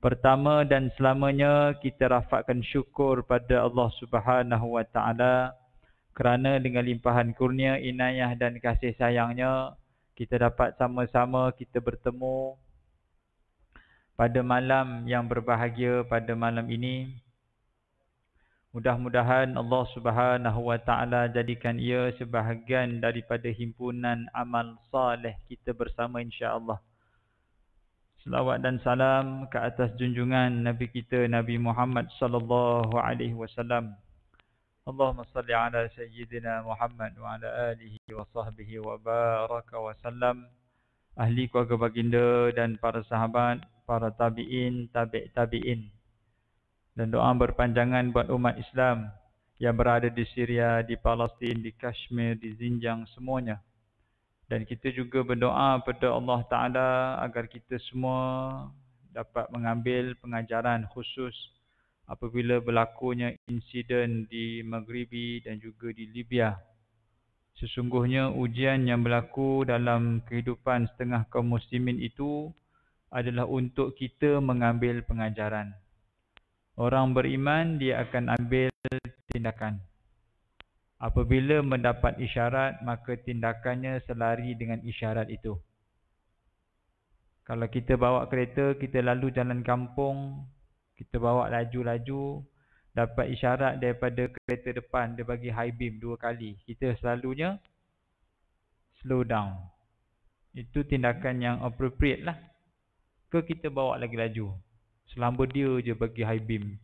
Pertama dan selamanya kita rafakkan syukur pada Allah Subhanahu wa taala kerana dengan limpahan kurnia, inayah dan kasih sayangnya kita dapat sama-sama kita bertemu pada malam yang berbahagia pada malam ini. Mudah-mudahan Allah Subhanahu wa taala jadikan ia sebahagian daripada himpunan amal saleh kita bersama insya-Allah. Selawat dan salam ke atas junjungan Nabi kita Nabi Muhammad sallallahu alaihi wasallam. Allahumma salli ala sayyidina Muhammad wa ala alihi wa sahbihi wa baraka wa sallam. Ahli keluarga baginda dan para sahabat, para tabi'in, tabi'in. Dan doa berpanjangan buat umat Islam yang berada di Syria, di Palestin, di Kashmir, di Xinjiang semuanya. Dan kita juga berdoa pada Allah Ta'ala agar kita semua dapat mengambil pengajaran khusus apabila berlakunya insiden di Maghribi dan juga di Libya. Sesungguhnya ujian yang berlaku dalam kehidupan setengah kaum muslimin itu adalah untuk kita mengambil pengajaran. Orang beriman dia akan ambil tindakan. Apabila mendapat isyarat, maka tindakannya selari dengan isyarat itu. Kalau kita bawa kereta, kita lalu jalan kampung, kita bawa laju-laju, dapat isyarat daripada kereta depan, dia bagi high beam 2 kali. Kita selalunya slow down. Itu tindakan yang appropriate lah. Ke kita bawa lagi laju. Selamba dia je bagi high beam,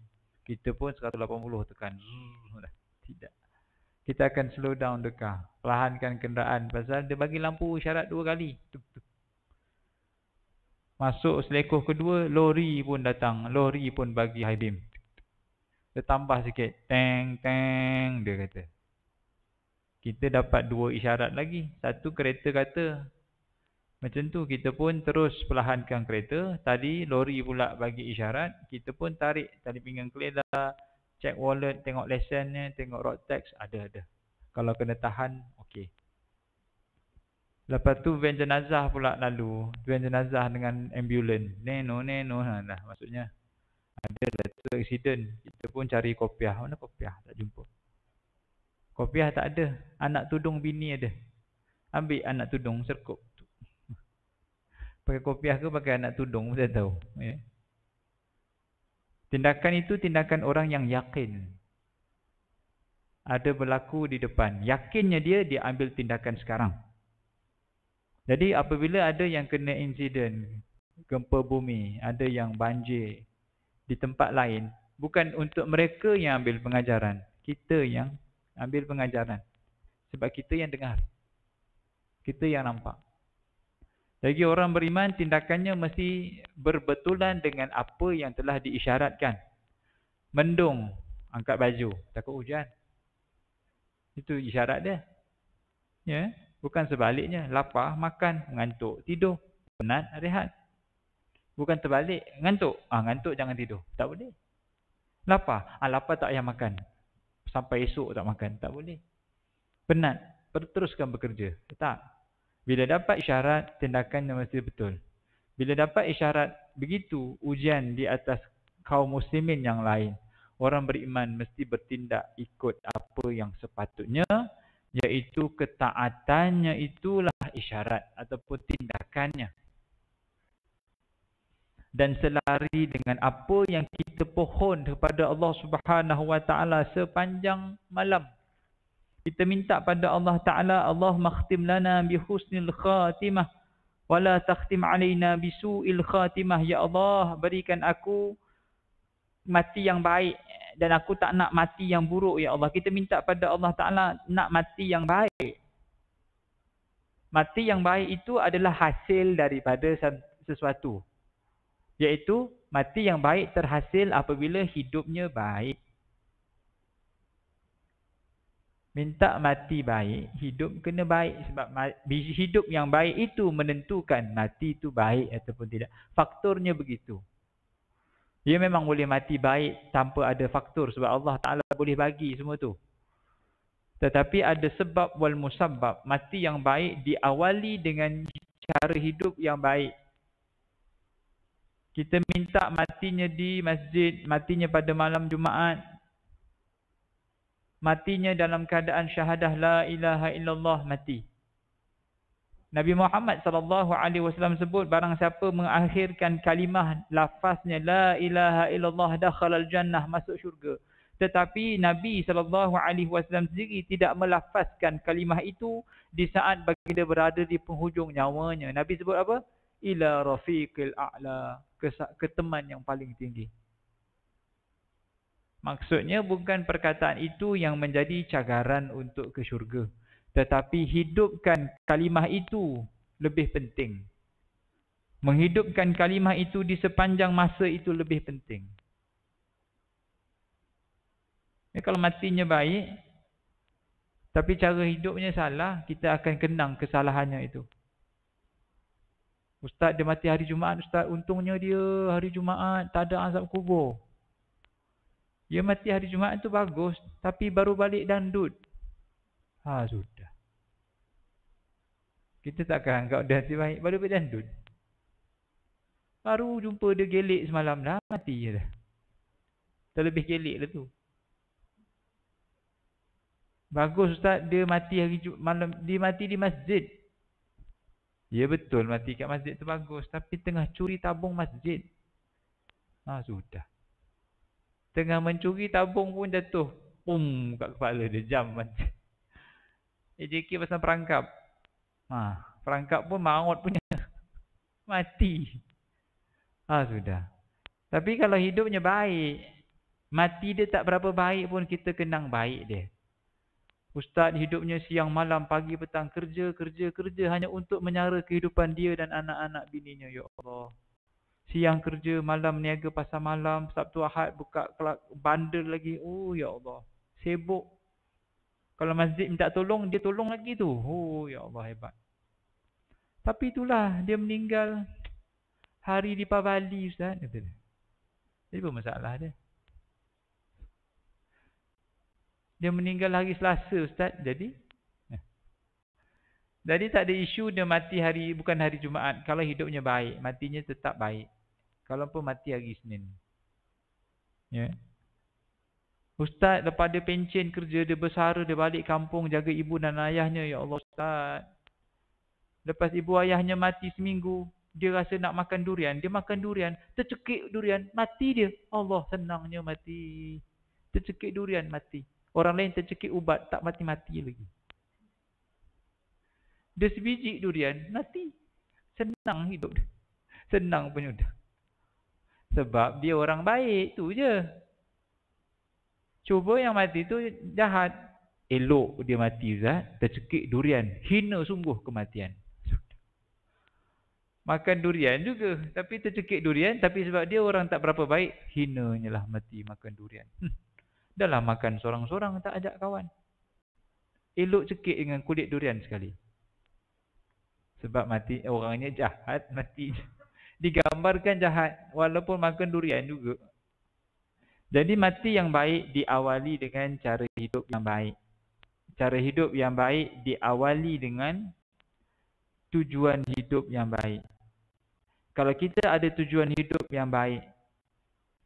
kita pun 180 tekan. Tidak. Kita akan slow down the car. Perlahankan kenderaan. Pasal dia bagi lampu isyarat 2 kali. Masuk selekoh kedua, lori pun datang. Lori pun bagi high beam. Dia tambah sikit. Teng, teng, dia kata. Kita dapat 2 isyarat lagi. Satu kereta kata. Macam tu kita pun terus perlahankan kereta. Tadi lori pula bagi isyarat. Kita pun tarik tali pinggang keleda. Check wallet, tengok lesennya, tengok road tax, ada. Kalau kena tahan, okey. Lepas tu van jenazah pula lalu. Van jenazah dengan ambulans. Neno, lah maksudnya. Ada satu accident. Kita pun cari kopiah. Mana kopiah? Tak jumpa. Kopiah tak ada. Anak tudung bini ada. Ambil anak tudung, serkup. Pakai kopiah ke pakai anak tudung, saya tahu. Ya. Tindakan itu tindakan orang yang yakin. Ada berlaku di depan. Yakinnya dia ambil tindakan sekarang. Jadi apabila ada yang kena insiden, gempa bumi, ada yang banjir di tempat lain, bukan untuk mereka yang ambil pengajaran. Kita yang ambil pengajaran. Sebab kita yang dengar. Kita yang nampak. Bagi orang beriman, tindakannya mesti berbetulan dengan apa yang telah diisyaratkan. Mendung, angkat baju, takut hujan. Itu isyarat dia. Ya, bukan sebaliknya. Lapar, makan, ngantuk, tidur. Penat, rehat. Bukan terbalik, ngantuk. Ngantuk jangan tidur. Tak boleh. Lapar, lapar tak payah makan. Sampai esok tak makan, tak boleh. Penat, teruskan bekerja. Tak. Bila dapat isyarat, tindakannya mesti betul. Bila dapat isyarat begitu, ujian di atas kaum muslimin yang lain, orang beriman mesti bertindak ikut apa yang sepatutnya, iaitu ketaatannya itulah isyarat ataupun tindakannya. Dan selari dengan apa yang kita pohon kepada Allah Subhanahu wa taala sepanjang malam. Kita minta pada Allah Ta'ala, Allah makhtim lana bi husnil khatimah wa la takhtim alaina bi su'il khatimah. Ya Allah, berikan aku mati yang baik dan aku tak nak mati yang buruk, ya Allah. Kita minta pada Allah Ta'ala nak mati yang baik. Mati yang baik itu adalah hasil daripada sesuatu. Iaitu mati yang baik terhasil apabila hidupnya baik. Minta mati baik, hidup kena baik. Sebab hidup yang baik itu menentukan mati itu baik ataupun tidak. Faktornya begitu. Dia memang boleh mati baik tanpa ada faktor. Sebab Allah Ta'ala boleh bagi semua tu. Tetapi ada sebab wal musabbab. Mati yang baik diawali dengan cara hidup yang baik. Kita minta matinya di masjid, matinya pada malam Jumaat, matinya dalam keadaan syahadah la ilaha illallah, mati. Nabi Muhammad SAW sebut, barang siapa mengakhirkan kalimah lafaznya la ilaha illallah dakhalal jannah, masuk syurga. Tetapi Nabi SAW sendiri tidak melafazkan kalimah itu di saat baginda berada di penghujung nyawanya. Nabi sebut apa? Ila rafiqil a'la, ke teman yang paling tinggi. Maksudnya bukan perkataan itu yang menjadi cagaran untuk ke syurga, tetapi hidupkan kalimah itu lebih penting. Menghidupkan kalimah itu di sepanjang masa itu lebih penting. Kalau matinya baik, tapi cara hidupnya salah, kita akan kenang kesalahannya itu. Ustaz dia mati hari Jumaat, Ustaz, untungnya dia hari Jumaat tak ada azab kubur. Dia mati hari Jumaat itu bagus, tapi baru balik dandut. Sudah. Kita takkan anggap dia mati baik, baru balik dandut. Baru jumpa dia gelik semalam dah, mati je dah. Terlebih gelik lah tu. Bagus Ustaz, dia mati hari malam, dia mati di masjid. Ya betul, mati kat masjid tu bagus, tapi tengah curi tabung masjid. Sudah. Tengah mencuri tabung pun jatuh. Pum kat kepala dia, jam mati. AJK pasal perangkap. Perangkap pun maut punya. Mati. Sudah. Tapi kalau hidupnya baik, mati dia tak berapa baik pun kita kenang baik dia. Ustaz hidupnya siang malam, pagi petang, kerja hanya untuk menyara kehidupan dia dan anak-anak bininya. Ya Allah. Siang kerja, malam niaga pasar malam, Sabtu Ahad buka bandel lagi. Ya Allah. Sibuk. Kalau masjid minta tolong, dia tolong lagi tu. Ya Allah, hebat. Tapi itulah, dia meninggal hari Deepavali, Ustaz. Jadi apa masalah dia? Dia meninggal hari Selasa, Ustaz. Jadi tak ada isu dia mati bukan hari Jumaat. Kalau hidupnya baik, matinya tetap baik. Kalau pun mati hari Isnin. Ya. Ustaz, lepas dia pencen kerja, dia bersara, dia balik kampung, jaga ibu dan ayahnya. Ya Allah, Ustaz. Lepas ibu ayahnya mati seminggu, dia rasa nak makan durian. Dia makan durian, tercekik durian, mati dia. Allah, senangnya mati. Tercekik durian, mati. Orang lain tercekik ubat, tak mati-mati lagi. Dia sebiji durian, mati. Senang hidup dia. Senang punya dah. Sebab dia orang baik, tu je. Cuba yang mati tu jahat. Elok dia mati, Ustaz. Tercekik durian. Hina sungguh kematian. Makan durian juga. Tapi tercekik durian. Tapi sebab dia orang tak berapa baik, hinanya lah mati makan durian. Dah lah makan sorang-sorang, tak ajak kawan. Elok cekik dengan kulit durian sekali. Sebab mati, orangnya jahat, mati. Digambarkan jahat, walaupun makan durian juga. Jadi mati yang baik diawali dengan cara hidup yang baik. Cara hidup yang baik diawali dengan tujuan hidup yang baik. Kalau kita ada tujuan hidup yang baik,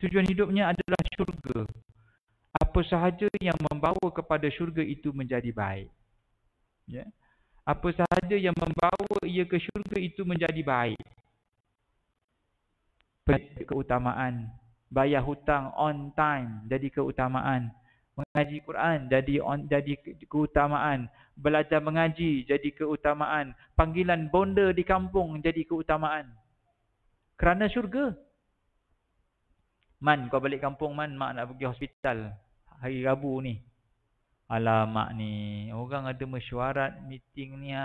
tujuan hidupnya adalah syurga. Apa sahaja yang membawa kepada syurga itu menjadi baik. Ya. Apa sahaja yang membawa ia ke syurga itu menjadi baik. Keutamaan. Bayar hutang on time jadi keutamaan. Mengaji Quran jadi keutamaan. Belajar mengaji jadi keutamaan. Panggilan bonda di kampung jadi keutamaan. Kerana syurga. Man, kau balik kampung man, mak nak pergi hospital hari Rabu ni. Alamak ni, orang ada mesyuarat meeting ni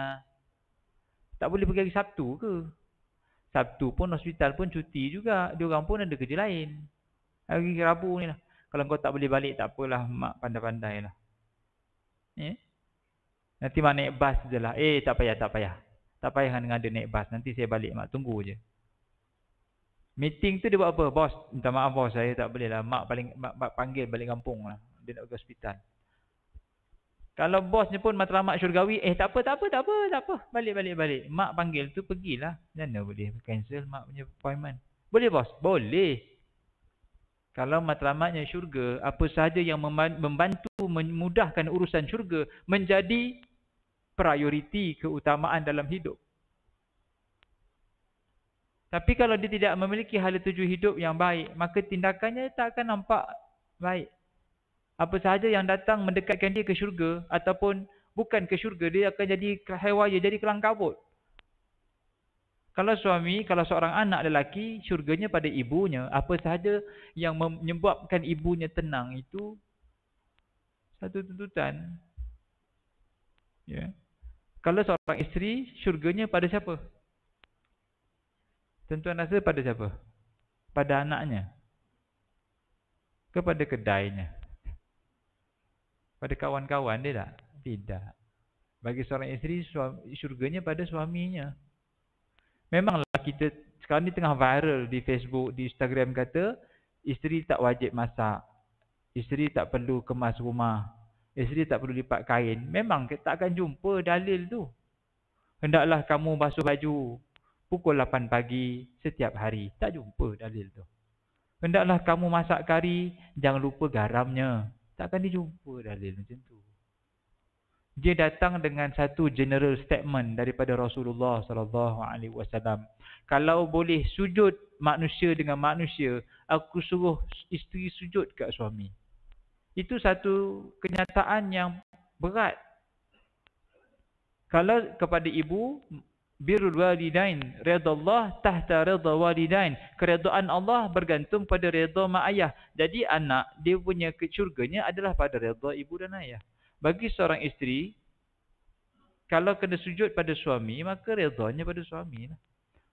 tak boleh pergi hari Sabtu ke? Sabtu pun hospital pun cuti juga. Diorang pun ada kerja lain. Hari Rabu ni lah. Kalau kau tak boleh balik, tak apalah, mak pandai-pandai lah. Nanti mak naik bas je lah. Tak payah. Tak payah dengan dia naik bas. Nanti saya balik, mak tunggu je. Meeting tu dia buat apa? Bos, minta maaf bos, saya tak boleh lah. Mak panggil balik kampung lah. Dia nak pergi hospital. Kalau bosnya pun matlamat syurgawi, tak apa. Balik. Mak panggil tu, pergilah. Mana boleh cancel mak punya appointment. Boleh bos? Boleh. Kalau matlamatnya syurga, apa sahaja yang membantu memudahkan urusan syurga menjadi prioriti keutamaan dalam hidup. Tapi kalau dia tidak memiliki hala tuju hidup yang baik, maka tindakannya tak akan nampak baik. Apa sahaja yang datang mendekatkan dia ke syurga ataupun bukan ke syurga, dia akan jadi hewaya, jadi kelang kabut. Kalau seorang anak lelaki, syurganya pada ibunya. Apa sahaja yang menyebabkan ibunya tenang itu satu tuntutan. Ya. Kalau seorang isteri, syurganya pada siapa? Tentuan rasa pada siapa? Pada anaknya. Kepada kedainya. Pada kawan-kawan dia tak? Tidak. Bagi seorang isteri, syurganya pada suaminya. Memanglah kita sekarang ni tengah viral di Facebook, di Instagram kata, isteri tak wajib masak. Isteri tak perlu kemas rumah. Isteri tak perlu lipat kain. Memang kita akan jumpa dalil tu. Hendaklah kamu basuh baju pukul 8 pagi setiap hari. Tak jumpa dalil tu. Hendaklah kamu masak kari, jangan lupa garamnya. Tak akan dijumpa dalil macam tu. Dia datang dengan satu general statement daripada Rasulullah SAW. Kalau boleh sujud manusia dengan manusia, aku suruh isteri sujud kat suami. Itu satu kenyataan yang berat. Kalau kepada ibu, birrul walidain, redha Allah tahta redha walidain. Keredaan Allah bergantung pada redha mak ayah. Jadi anak, dia punya syurganya adalah pada redha ibu dan ayah. Bagi seorang isteri, kalau kena sujud pada suami, maka redhanya pada suami lah.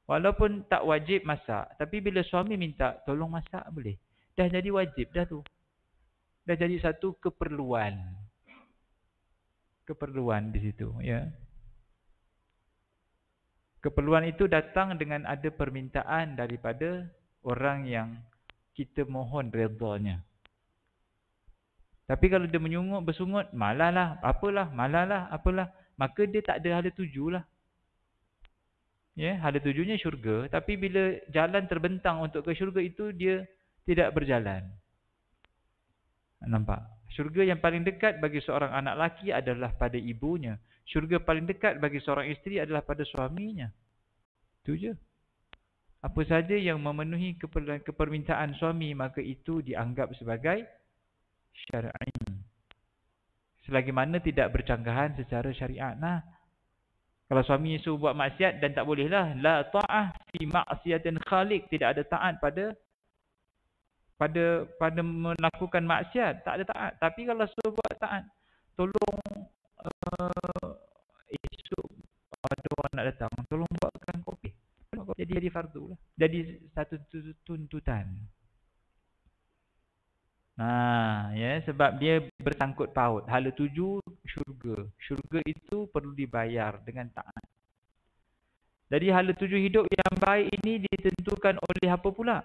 Walaupun tak wajib masak, tapi bila suami minta tolong masak boleh. Dah jadi wajib dah tu. Dah jadi satu keperluan. Keperluan di situ, ya. Keperluan itu datang dengan ada permintaan daripada orang yang kita mohon redhanya. Tapi kalau dia menyungut, bersungut, malahlah, apalah, malahlah, apalah, maka dia tak ada hala tuju lah. Ya, hala tujunya syurga. Tapi bila jalan terbentang untuk ke syurga itu, dia tidak berjalan. Nampak? Syurga yang paling dekat bagi seorang anak lelaki adalah pada ibunya. Syurga paling dekat bagi seorang isteri adalah pada suaminya. Itu je. Apa saja yang memenuhi kepermintaan suami, maka itu dianggap sebagai syar'i. Selagi mana tidak bercanggahan secara syariat. Nah, kalau suami suruh buat maksiat dan tak bolehlah, la ta'ah fi ma'siyatin khaliq, tidak ada taat pada melakukan maksiat, tak ada taat. Tapi kalau suruh buat taat, tolong esok ada orang nak datang, tolong buatkan kopi. Jadi fardu lah. Jadi satu tuntutan. Nah, ya, sebab dia bersangkut paut. Hala tuju syurga. Syurga itu perlu dibayar dengan taat. Jadi hala tuju hidup yang baik ini ditentukan oleh apa pula?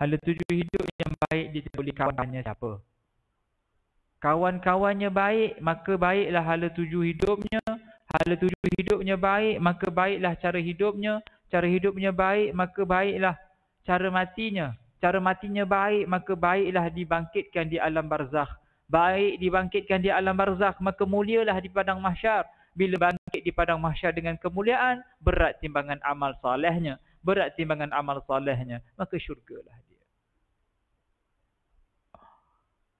Hala tuju hidup yang baik ditentukan oleh kawannya siapa? Kawan-kawannya baik, maka baiklah hala tuju hidupnya. Hala tuju hidupnya baik, maka baiklah cara hidupnya. Cara hidupnya baik, maka baiklah cara matinya. Cara matinya baik, maka baiklah dibangkitkan di alam barzakh. Baik dibangkitkan di alam barzakh, maka mulialah di padang mahsyar. Bila bangkit di padang mahsyar dengan kemuliaan, berat timbangan amal solehnya. Berat timbangan amal solehnya, maka syurgalah dia.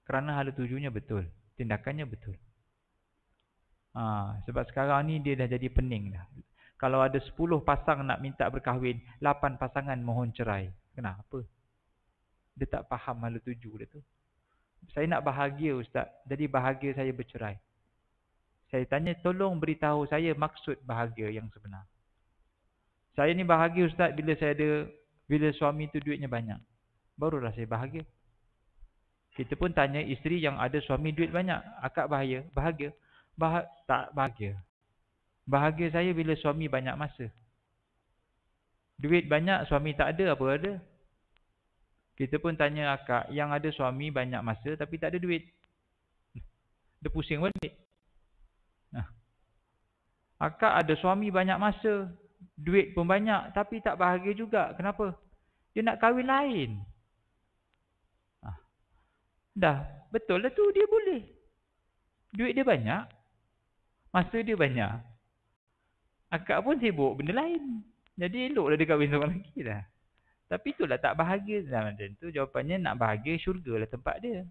Kerana hala tujunya betul. Tindakannya betul. Sebab sekarang ni dia dah jadi pening dah. Kalau ada 10 pasang nak minta berkahwin, 8 pasangan mohon cerai. Kenapa? Dia tak faham hala tuju dia tu. Saya nak bahagia ustaz, jadi bahagia saya bercerai. Saya tanya, tolong beritahu saya maksud bahagia yang sebenar. Saya ni bahagia ustaz bila suami tu duitnya banyak. Barulah saya bahagia. Kita pun tanya isteri yang ada suami duit banyak, akak bahagia? Tak bahagia. Bahagia saya bila suami banyak masa. Duit banyak, suami tak ada, apa ada? Kita pun tanya akak yang ada suami banyak masa tapi tak ada duit. Dia pusing balik. Akak ada suami banyak masa, duit pun banyak tapi tak bahagia juga. Kenapa? Dia nak kahwin lain. Dah, betul lah tu, dia boleh. Duit dia banyak. Masa dia banyak. Akak pun sibuk benda lain. Jadi eloklah dia kahwin seorang lelaki lah. Tapi itulah tak bahagia dalam macam tu. Jawapannya nak bahagia, syurga lah tempat dia.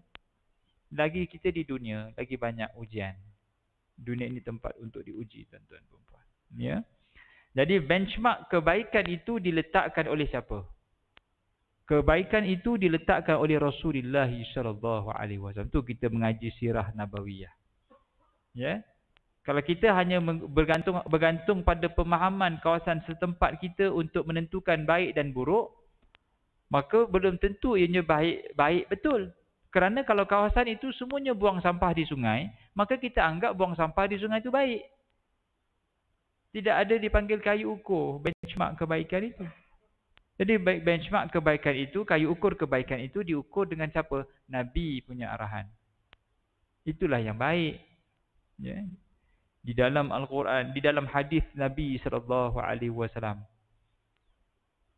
Lagi kita di dunia, lagi banyak ujian. Dunia ini tempat untuk diuji, tuan-tuan dan puan-puan. Ya. Jadi benchmark kebaikan itu diletakkan oleh siapa? Kebaikan itu diletakkan oleh Rasulullah sallallahu alaihi wasallam. Tu kita mengaji sirah nabawiyah. Ya. Kalau kita hanya bergantung pada pemahaman kawasan setempat kita untuk menentukan baik dan buruk, maka belum tentu ianya baik betul. Kerana kalau kawasan itu semuanya buang sampah di sungai, maka kita anggap buang sampah di sungai itu baik. Tidak ada dipanggil kayu ukur benchmark kebaikan itu. Jadi benchmark kebaikan itu, kayu ukur kebaikan itu diukur dengan siapa? Nabi punya arahan. Itulah yang baik. Ya. Di dalam Al-Quran, di dalam hadis Nabi SAW.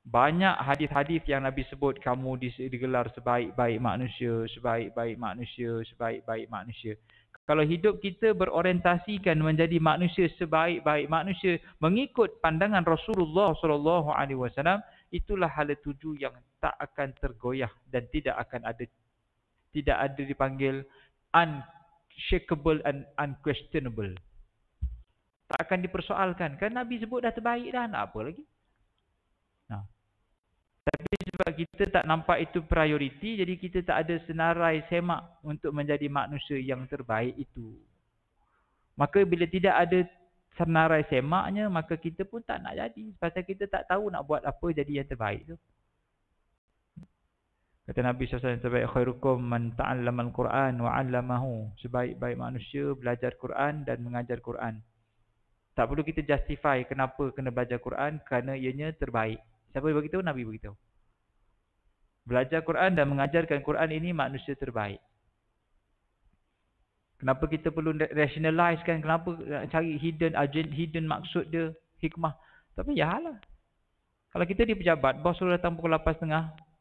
Banyak hadis-hadis yang Nabi sebut, kamu digelar sebaik-baik manusia, sebaik-baik manusia, sebaik-baik manusia. Kalau hidup kita berorientasikan menjadi manusia sebaik-baik manusia, mengikut pandangan Rasulullah SAW, itulah hala tuju yang tak akan tergoyah dan tidak ada dipanggil unshakable and unquestionable. Tak akan dipersoalkan. Kan Nabi sebut dah terbaik dah. Nak apa lagi? Nah. Tapi sebab kita tak nampak itu prioriti, jadi kita tak ada senarai semak untuk menjadi manusia yang terbaik itu. Maka bila tidak ada senarai semaknya, maka kita pun tak nak jadi. Pasal kita tak tahu nak buat apa jadi yang terbaik tu. Kata Nabi SAW, terbaik khairukum man ta'allama al-Quran wa 'allamahu. Sebaik-baik manusia belajar Quran dan mengajar Quran. Tak perlu kita justify kenapa kena belajar Quran, kerana ianya terbaik. Siapa beritahu? Nabi beritahu. Belajar Quran dan mengajarkan Quran ini manusia terbaik. Kenapa kita perlu rationalize kan? Kenapa cari hidden maksud dia, hikmah? Tapi ya lah. Kalau kita di pejabat, bos suruh datang pukul 8.30,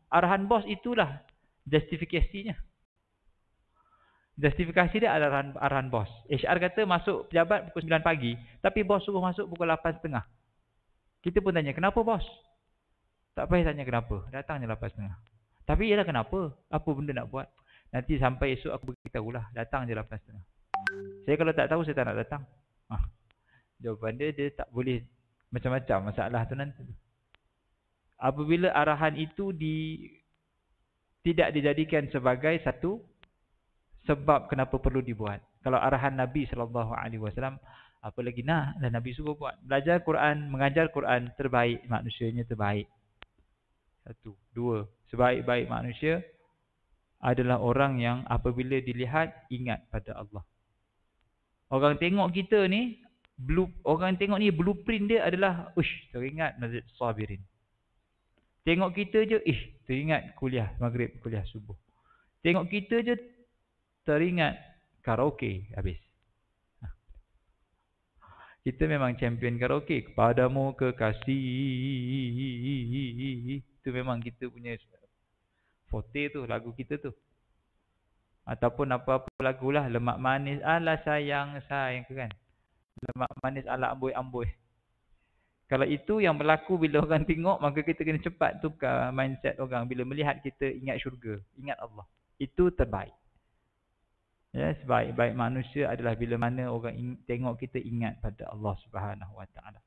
arahan bos itulah justifikasinya. Justifikasi dia adalah arahan bos. HR kata masuk pejabat pukul 9 pagi, tapi bos suruh masuk pukul 8.30. Kita pun tanya, kenapa bos? Tak payah tanya kenapa, datangnya 8.30. Tapi ialah kenapa? Apa benda nak buat? Nanti sampai esok aku beritahulah, datang je 8.30. Saya kalau tak tahu, saya tak nak datang. Jawapan dia tak boleh macam-macam masalah tu nanti. Apabila arahan itu tidak dijadikan sebagai satu sebab kenapa perlu dibuat. Kalau arahan Nabi SAW, apa lagi nak? Dan Nabi suruh buat. Belajar Quran, mengajar Quran, terbaik. Manusianya terbaik. Satu. Dua. Sebaik-baik manusia adalah orang yang apabila dilihat, ingat pada Allah. Orang tengok kita ni, blueprint dia adalah, teringat Masjid Sabirin. Tengok kita je, teringat kuliah maghrib, kuliah subuh. Tengok kita je, teringat karaoke habis. Kita memang champion karaoke. Kepadamu kekasih. Itu memang kita punya forte tu, lagu kita tu. Ataupun apa-apa lagulah. Lemak manis ala sayang kan. Lemak manis ala amboi-amboi. Kalau itu yang berlaku bila orang tengok, maka kita kena cepat tukar mindset orang. Bila melihat kita ingat syurga, ingat Allah. Itu terbaik. Ya, sebaik-baik manusia adalah bila mana orang tengok kita ingat pada Allah Subhanahu Wa Taala.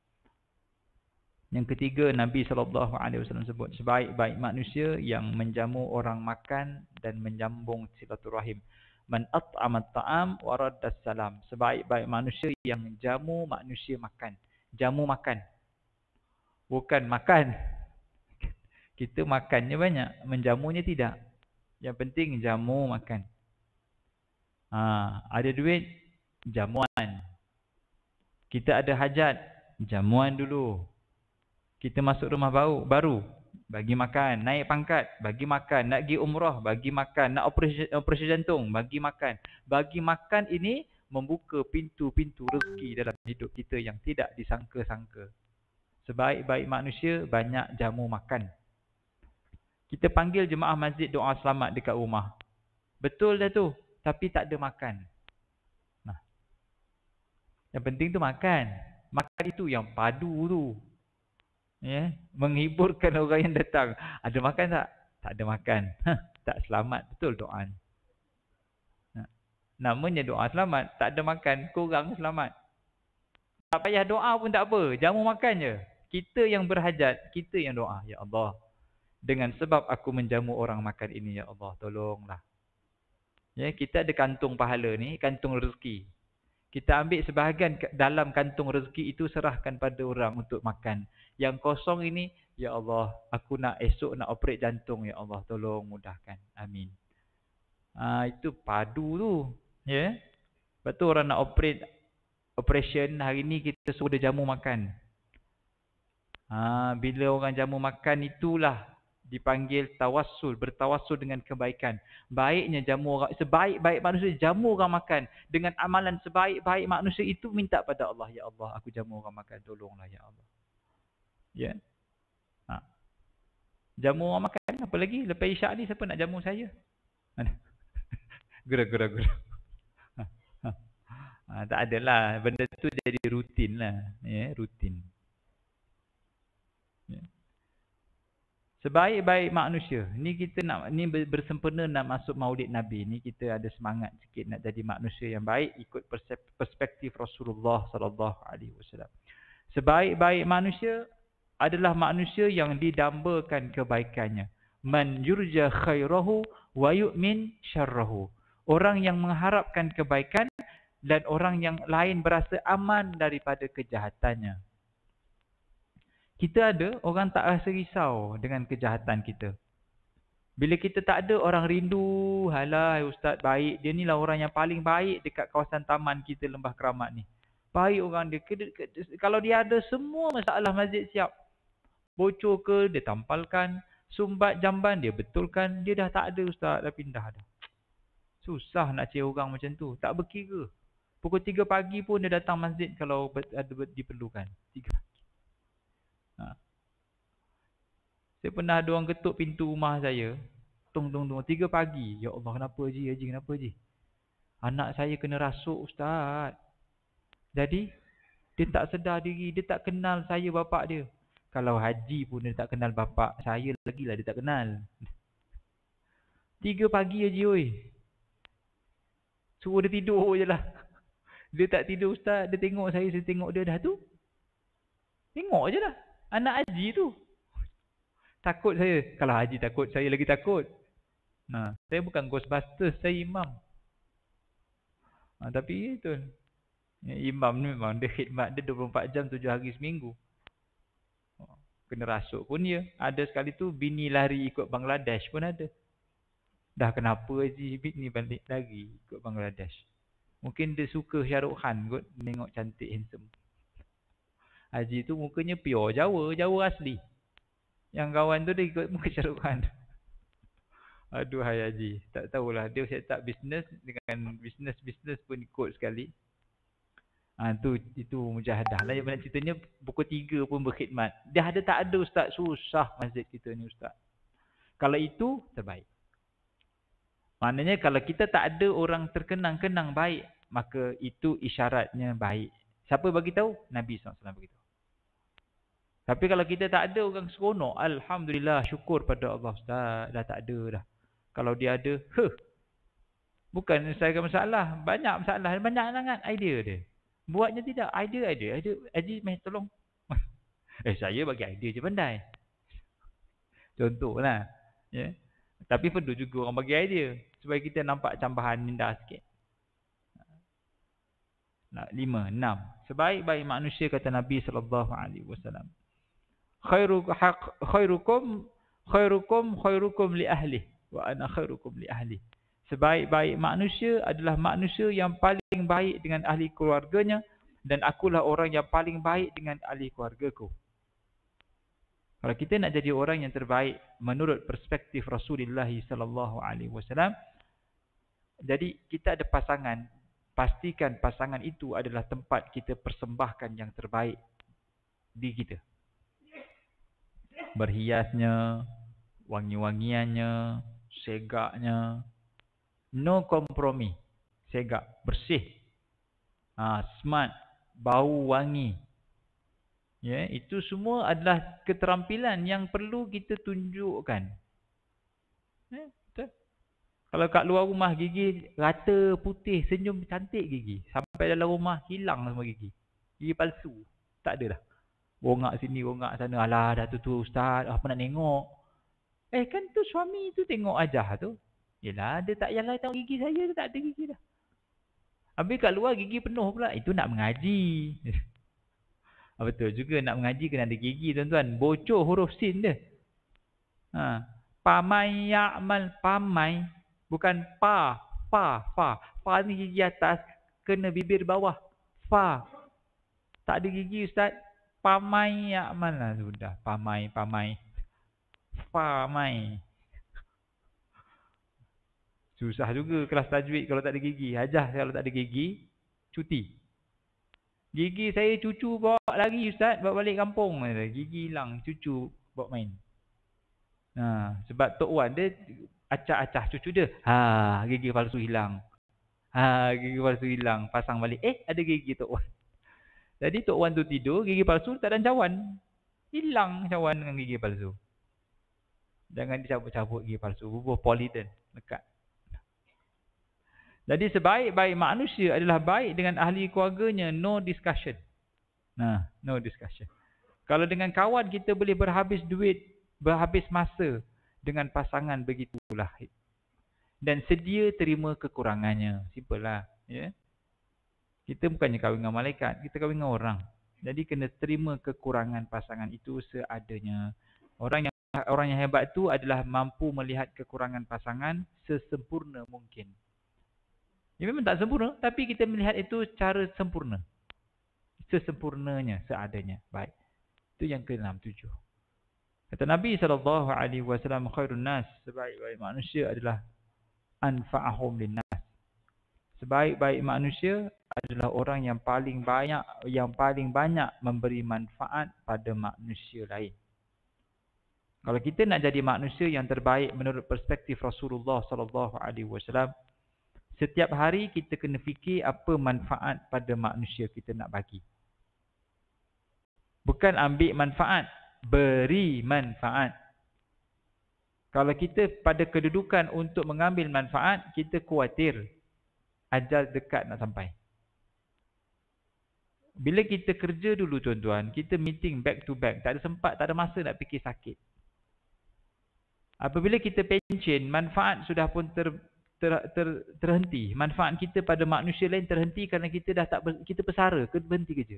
Yang ketiga, Nabi SAW sebut sebaik-baik manusia yang menjamu orang makan dan menyambung silaturahim. Man at'ama at-ta'am wa radda salam. Sebaik-baik manusia yang menjamu manusia makan. Jamu makan. Bukan makan. Kita makannya banyak, menjamunya tidak. Yang penting jamu makan. Ada duit, jamuan. Kita ada hajat, jamuan dulu. Kita masuk rumah baru, bagi makan. Naik pangkat, bagi makan. Nak pergi umrah, bagi makan. Nak operasi jantung, bagi makan. Bagi makan ini membuka pintu-pintu rezeki dalam hidup kita yang tidak disangka-sangka. Sebaik-baik manusia, banyak jamu makan. Kita panggil jemaah masjid doa selamat dekat rumah. Betul dah tu. Tapi tak ada makan. Nah, yang penting tu makan. Makan itu yang padu tu. Ya, menghiburkan orang yang datang. Ada makan tak? Tak ada makan. Tak selamat betul doa ni. Namanya doa selamat. Tak ada makan, kurang selamat. Tak payah doa pun tak apa. Jamu makan je. Kita yang berhajat, kita yang doa. Ya Allah, dengan sebab aku menjamu orang makan ini, ya Allah, tolonglah. Ya, kita ada kantung pahala ni, kantung rezeki. Kita ambil sebahagian dalam kantung rezeki itu, serahkan pada orang untuk makan. Yang kosong ini, ya Allah, aku nak esok nak operate jantung, ya Allah, tolong mudahkan. Amin. Itu padu tu. Ya. Betul, orang nak operation, hari ni kita suruh dia jamu makan. Bila orang jamu makan, itulah dipanggil tawassul, bertawassul dengan kebaikan. Baiknya jamu orang, sebaik-baik manusia jamu orang makan. Dengan amalan sebaik-baik manusia itu, minta pada Allah, ya Allah, aku jamu orang makan, tolonglah ya Allah. Ya. Jamu orang makan, apa lagi? Lepas isyak ni siapa nak jamu saya? Gura. Tak adalah, benda tu jadi rutin lah. Ya, rutin. Ya. Sebaik-baik manusia. Ni kita nak, ni bersempena nak masuk Maulid Nabi. Ni kita ada semangat sikit nak jadi manusia yang baik ikut perspektif Rasulullah sallallahu alaihi wasallam. Sebaik-baik manusia adalah manusia yang didambakan kebaikannya. Man yurja khairahu wa yu'min syarrahu. Orang yang mengharapkan kebaikan dan orang yang lain berasa aman daripada kejahatannya. Kita ada orang tak rasa risau dengan kejahatan kita. Bila kita tak ada, orang rindu, halah ustaz baik, dia ni lah orang yang paling baik dekat kawasan taman kita Lembah Keramat ni. Baik orang dia. Kalau dia ada semua masalah masjid siap. Bocor ke, dia tampalkan. Sumbat jamban, dia betulkan. Dia dah tak ada ustaz, dah pindah dah. Susah nak cari orang macam tu. Tak berkira. Pukul 3 pagi pun dia datang masjid kalau ada diperlukan. 3 pagi. Saya pernah ada orang ketuk pintu rumah saya. Tung. 3 pagi. Ya Allah, kenapa Haji? Kenapa Haji? Anak saya kena rasuk ustaz. Jadi, dia tak sedar diri. Dia tak kenal saya bapak dia. Kalau Haji pun dia tak kenal bapak saya, lagilah dia tak kenal. 3 pagi Haji oi. Suruh dia tidur je lah. Dia tak tidur ustaz. Dia tengok saya tengok dia dah tu. Tengok je lah. Anak Haji tu. Takut saya. Kalau Haji takut, saya lagi takut. Saya bukan Ghostbusters, saya imam. Tapi itu. Imam ni memang dia khidmat dia 24 jam 7 hari seminggu. Kena rasuk pun dia. Ada sekali tu bini lari ikut Bangladesh pun ada. Dah kenapa Haji bini balik lari ikut Bangladesh? Mungkin dia suka Shahrukh Khan kot, tengok cantik handsome. Haji tu mukanya pure Jawa asli. Yang kawan tu dia ikut muka Shahrukh Khan. Aduh hai Haji, tak tahulah dia set up bisnes dengan bisnes pun ikut sekali. Itu mujahadah lah. Yang mana ceritanya pukul 3 pun berkhidmat. Dia ada tak ada ustaz, susah masjid kita ni ustaz. Kalau itu terbaik. Maknanya kalau kita tak ada orang terkenang-kenang baik, maka itu isyaratnya baik. Siapa bagi tahu? Nabi SAW bagi tahu. Tapi kalau kita tak ada orang seronok, alhamdulillah, syukur pada Allah ustaz, dah tak ada dah. Kalau dia ada, bukan saya masalah, banyak masalah, banyak sangat idea dia. Buatnya tidak, idea. Haji, tolong. Saya bagi idea je pandai. Contohlah. Ya. Tapi perlu juga orang bagi idea. Supaya kita nampak cambahan minda sikit. 5, 6. Sebaik-baik manusia kata Nabi SAW. Khairukum li ahli. Wa ana khairukum li ahli. Sebaik-baik manusia adalah manusia yang paling baik dengan ahli keluarganya. Dan akulah orang yang paling baik dengan ahli keluargaku. Kalau kita nak jadi orang yang terbaik menurut perspektif Rasulullah SAW, jadi kita ada pasangan, pastikan pasangan itu adalah tempat kita persembahkan yang terbaik di kita. Berhiasnya, Wangi-wangiannya, segaknya. No kompromi. Segak, bersih. Smart, bau wangi. Ya, itu semua adalah keterampilan yang perlu kita tunjukkan. Ya, betul. Kalau kat luar rumah gigi rata, putih, senyum cantik gigi. Sampai dalam rumah hilang semua gigi. Gigi palsu. Tak ada dah. Rongak sini, rongak sana. Alah, dah tu ustaz. Apa nak tengok? Kan tu suami tu tengok ajah tu. Yelah, dia tak payah tahu gigi saya. Dia tak ada gigi dah. Habis kat luar gigi penuh pula. Itu nak mengaji. Betul juga nak mengaji kena ada gigi tuan-tuan. Bocor huruf sin dia. Pamai ya'mal. Pamai. Bukan pa. Fa. Fa ni gigi atas. Kena bibir bawah. Fa. Tak ada gigi ustaz. Pamai ya'mal lah. Sudah. Pamai. Pamai. Susah juga kelas tajwid kalau tak ada gigi. Hajah kalau tak ada gigi. Cuti. Gigi saya cucu bawa lagi ustaz, bawa balik kampung. Gigi hilang, cucu bawa main. Sebab Tok Wan dia acah-acah cucu dia. Gigi palsu hilang. Gigi palsu hilang, pasang balik. Ada gigi Tok Wan. Jadi Tok Wan tu tidur, gigi palsu tak ada cawan. Hilang cawan dengan gigi palsu. Jangan dicabut-cabut gigi palsu. Bubuh poliden dekat. Jadi sebaik-baik manusia adalah baik dengan ahli keluarganya. No discussion. No discussion. Kalau dengan kawan kita boleh berhabis duit, berhabis masa. Dengan pasangan begitulah. Dan sedia terima kekurangannya. Simple lah. Ya? Kita bukannya kahwin dengan malaikat. Kita kahwin dengan orang. Jadi kena terima kekurangan pasangan itu seadanya. Orang yang hebat itu adalah mampu melihat kekurangan pasangan sesempurna mungkin. Ia memang tak sempurna, tapi kita melihat itu cara sempurna. Sesempurnanya, seadanya. Baik. Itu yang ke-67. Kata Nabi SAW, khairun nas, sebaik-baik manusia adalah anfa'ahum linnas. Sebaik-baik manusia adalah orang yang paling banyak memberi manfaat pada manusia lain. Kalau kita nak jadi manusia yang terbaik menurut perspektif Rasulullah SAW, setiap hari kita kena fikir apa manfaat pada manusia kita nak bagi. Bukan ambil manfaat, beri manfaat. Kalau kita pada kedudukan untuk mengambil manfaat, kita khawatir ajal dekat nak sampai. Bila kita kerja dulu tuan-tuan, kita meeting back to back, tak ada sempat, tak ada masa nak fikir sakit. Apabila kita pencen, manfaat sudah pun terhenti. Manfaat kita pada manusia lain terhenti kerana kita dah kita bersara, berhenti kerja.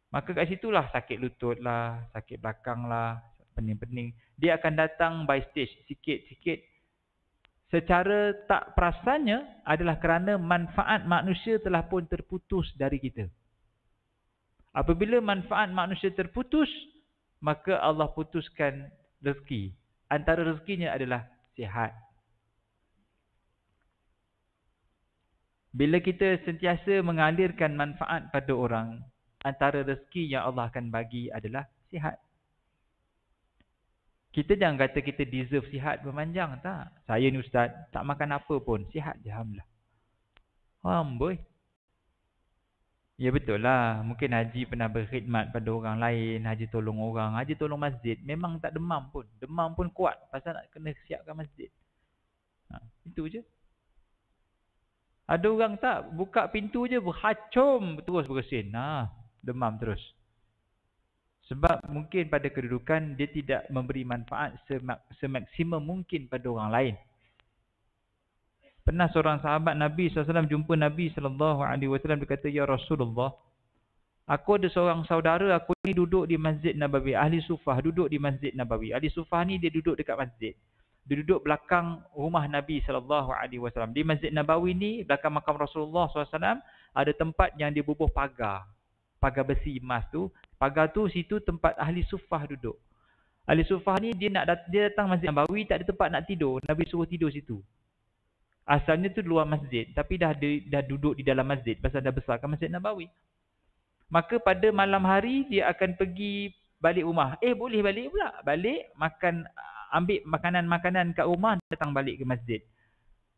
Maka kat situlah sakit lutut lah, sakit belakang lah, pening-pening. Dia akan datang by stage, sikit-sikit. Secara tak perasannya adalah kerana manfaat manusia telah pun terputus dari kita. Apabila manfaat manusia terputus, maka Allah putuskan rezeki. Antara rezekinya adalah sihat. Bila kita sentiasa mengalirkan manfaat pada orang, antara rezeki yang Allah akan bagi adalah sihat. Kita jangan kata kita deserve sihat berpanjang, tak. Saya ni ustaz, tak makan apa pun, sihat je, alhamdulillah. Amboi. Ya betul lah, mungkin Haji pernah berkhidmat pada orang lain, Haji tolong orang, Haji tolong masjid. Memang tak demam pun. Demam pun kuat pasal nak kena siapkan masjid. Itu je. Ada orang tak, buka pintu je berhacum, terus bersin. Demam terus. Sebab mungkin pada kedudukan dia tidak memberi manfaat semaksimum mungkin pada orang lain. Pernah seorang sahabat Nabi SAW jumpa Nabi SAW, dia kata, "Ya Rasulullah, aku ada seorang saudara, aku ni duduk di Masjid Nabawi, ahli sufah, duduk di Masjid Nabawi. Ahli sufah ni dia duduk dekat masjid. Dia duduk belakang rumah Nabi SAW. Di Masjid Nabawi ni, belakang makam Rasulullah SAW, ada tempat yang dia bubuh pagar. Pagar besi emas tu. Pagar tu, situ tempat ahli sufah duduk. Ahli sufah ni, dia datang Masjid Nabawi, tak ada tempat nak tidur. Nabi suruh tidur situ. Asalnya tu luar masjid, tapi dah duduk di dalam masjid pasal dah besarkan Masjid Nabawi. Maka pada malam hari dia akan pergi balik rumah. Boleh balik pula. Balik makan ambil makanan-makanan kat rumah, datang balik ke masjid.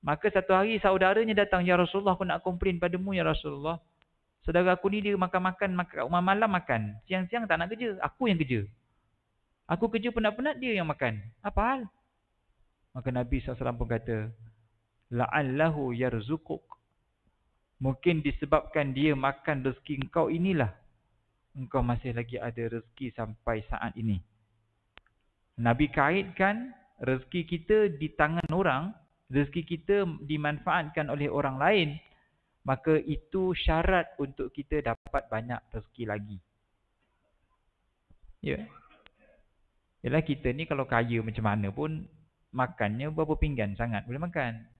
Maka satu hari saudaranya datang, "Ya Rasulullah, aku nak komplain padamu ya Rasulullah. Saudara aku ni dia makan kat rumah malam makan. Siang-siang tak nak kerja, aku yang kerja. Aku kerja penat-penat, dia yang makan. Apa hal?" Maka Nabi SAW pun kata, "La'allahu yarzuquk." Mungkin disebabkan dia makan rezeki engkau inilah, engkau masih lagi ada rezeki sampai saat ini. Nabi kaitkan rezeki kita di tangan orang, rezeki kita dimanfaatkan oleh orang lain, maka itu syarat untuk kita dapat banyak rezeki lagi. Ya. Yalah kita ni kalau kaya macam mana pun, makannya berapa pinggan sangat boleh makan.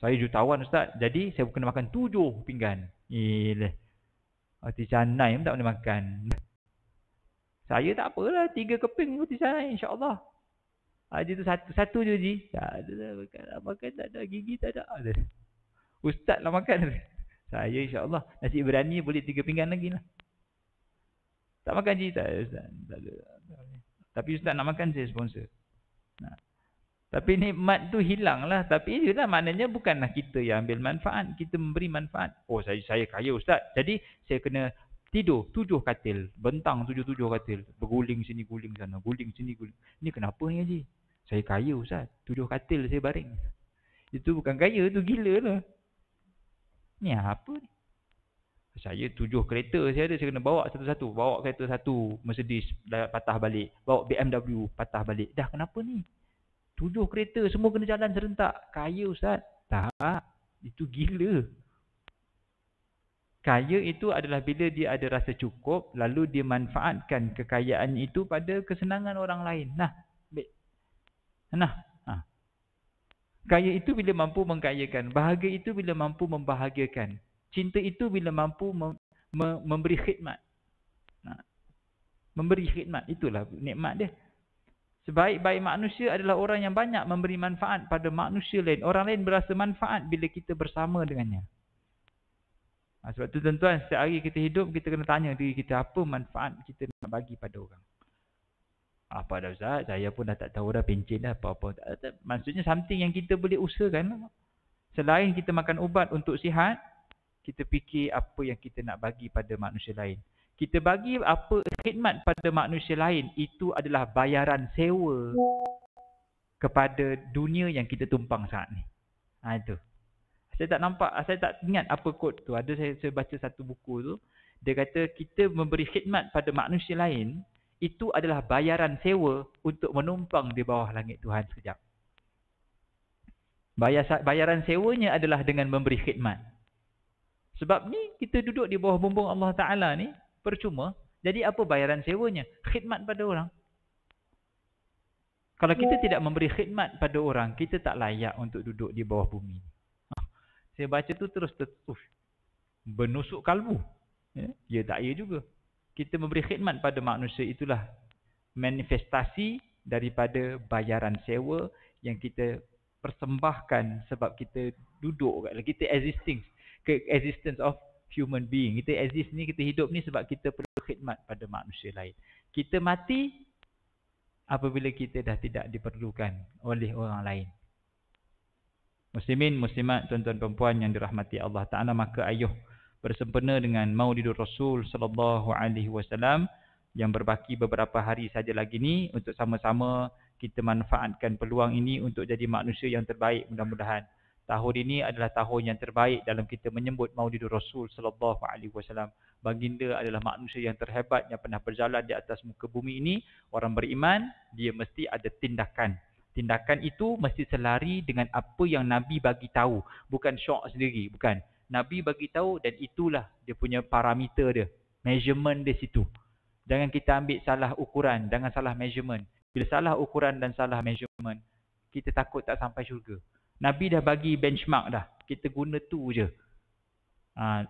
Saya jutawan Ustaz, jadi saya kena makan 7 pinggan. Yelah. Roti canai pun tak boleh makan. Saya tak apalah, 3 keping roti canai insya-Allah. Dia tu satu je Ji. Tak ada makan tak ada, gigi tak ada. Ustaz lah makan. Saya insya-Allah nasi berani boleh 3 pinggan lagi lah. Tak makan Ji, tak Ustaz. Tak ada. Tapi Ustaz nak makan, saya sponsor. Nah. Tapi nikmat tu hilang lah. Tapi itulah maknanya bukanlah kita yang ambil manfaat, kita memberi manfaat. Oh saya kaya Ustaz, jadi saya kena tidur 7 katil, bentang 7 katil, berguling sini guling sana, guling sini guling. Ni kenapa ni Haji? Saya kaya Ustaz, 7 katil saya baring. Itu bukan kaya, itu gila lah. Ni apa ni? Saya 7 kereta saya ada, saya kena bawa satu-satu. Bawa kereta satu, Mercedes patah balik. Bawa BMW patah balik. Dah kenapa ni? 7 kereta semua kena jalan serentak. Kaya Ustaz? Tak. Itu gila. Kaya itu adalah bila dia ada rasa cukup, lalu dia manfaatkan kekayaan itu pada kesenangan orang lain. Nah. Kaya itu bila mampu mengkayakan. Bahagia itu bila mampu membahagiakan. Cinta itu bila mampu memberi khidmat. Memberi khidmat. Itulah nikmat dia. Sebaik-baik manusia adalah orang yang banyak memberi manfaat pada manusia lain. Orang lain berasa manfaat bila kita bersama dengannya. Sebab tu tuan-tuan, setiap hari kita hidup, kita kena tanya diri kita, apa manfaat kita nak bagi pada orang. Apa dah Ustaz, saya pun dah tak tahu dah, pencen dah apa-apa. Maksudnya something yang kita boleh usahakan. Selain kita makan ubat untuk sihat, kita fikir apa yang kita nak bagi pada manusia lain. Kita bagi apa khidmat pada manusia lain, itu adalah bayaran sewa kepada dunia yang kita tumpang saat ni. Itu. Saya tak nampak, saya tak ingat apa kod tu. Ada saya baca satu buku tu. Dia kata kita memberi khidmat pada manusia lain, itu adalah bayaran sewa untuk menumpang di bawah langit Tuhan sekejap. Bayaran sewanya adalah dengan memberi khidmat. Sebab ni kita duduk di bawah bumbung Allah Ta'ala ni, percuma. Jadi apa bayaran sewanya? Khidmat pada orang. Kalau kita tidak memberi khidmat pada orang, kita tak layak untuk duduk di bawah bumi. Saya baca tu terus bernusuk kalbu. Ya tak ya juga. Kita memberi khidmat pada manusia, itulah manifestasi daripada bayaran sewa yang kita persembahkan sebab kita duduk, kita existence of human being. Kita exist ni, kita hidup ni sebab kita perlu khidmat pada manusia lain. Kita mati apabila kita dah tidak diperlukan oleh orang lain. Muslimin, muslimat, tuan-tuan perempuan yang dirahmati Allah Ta'ala, maka ayuh bersempena dengan Maulidur Rasul sallallahu alaihi wasallam yang berbaki beberapa hari saja lagi ni, untuk sama-sama kita manfaatkan peluang ini untuk jadi manusia yang terbaik. Mudah-mudahan tahun ini adalah tahun yang terbaik dalam kita menyambut Maulidur Rasul sallallahu alaihi wasallam. Baginda adalah manusia yang terhebat yang pernah berjalan di atas muka bumi ini. Orang beriman, dia mesti ada tindakan. Tindakan itu mesti selari dengan apa yang Nabi bagi tahu, bukan syok sendiri, bukan. Nabi bagi tahu dan itulah dia punya parameter dia, measurement dia situ. Jangan kita ambil salah ukuran, jangan salah measurement. Bila salah ukuran dan salah measurement, kita takut tak sampai syurga. Nabi dah bagi benchmark dah, kita guna tu je.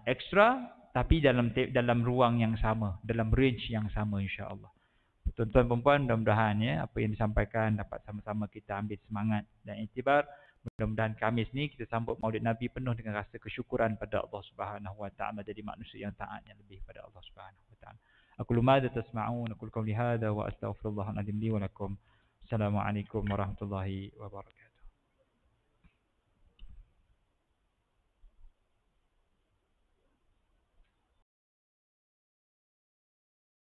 Extra tapi dalam ruang yang sama, dalam range yang sama, insya-Allah. Tuan-tuan perempuan, mudah-mudahan apa yang disampaikan dapat sama-sama kita ambil semangat dan iktibar. Mudah-mudahan Khamis ni kita sambut Maulid Nabi penuh dengan rasa kesyukuran pada Allah Subhanahu Wa Taala, jadi manusia yang taat yang lebih pada Allah Subhanahu Wa Taala. Aku lumada tasma'un, aku qawli hadza wa astaghfirullahal azim li wa lakum. Assalamualaikum warahmatullahi wabarakatuh.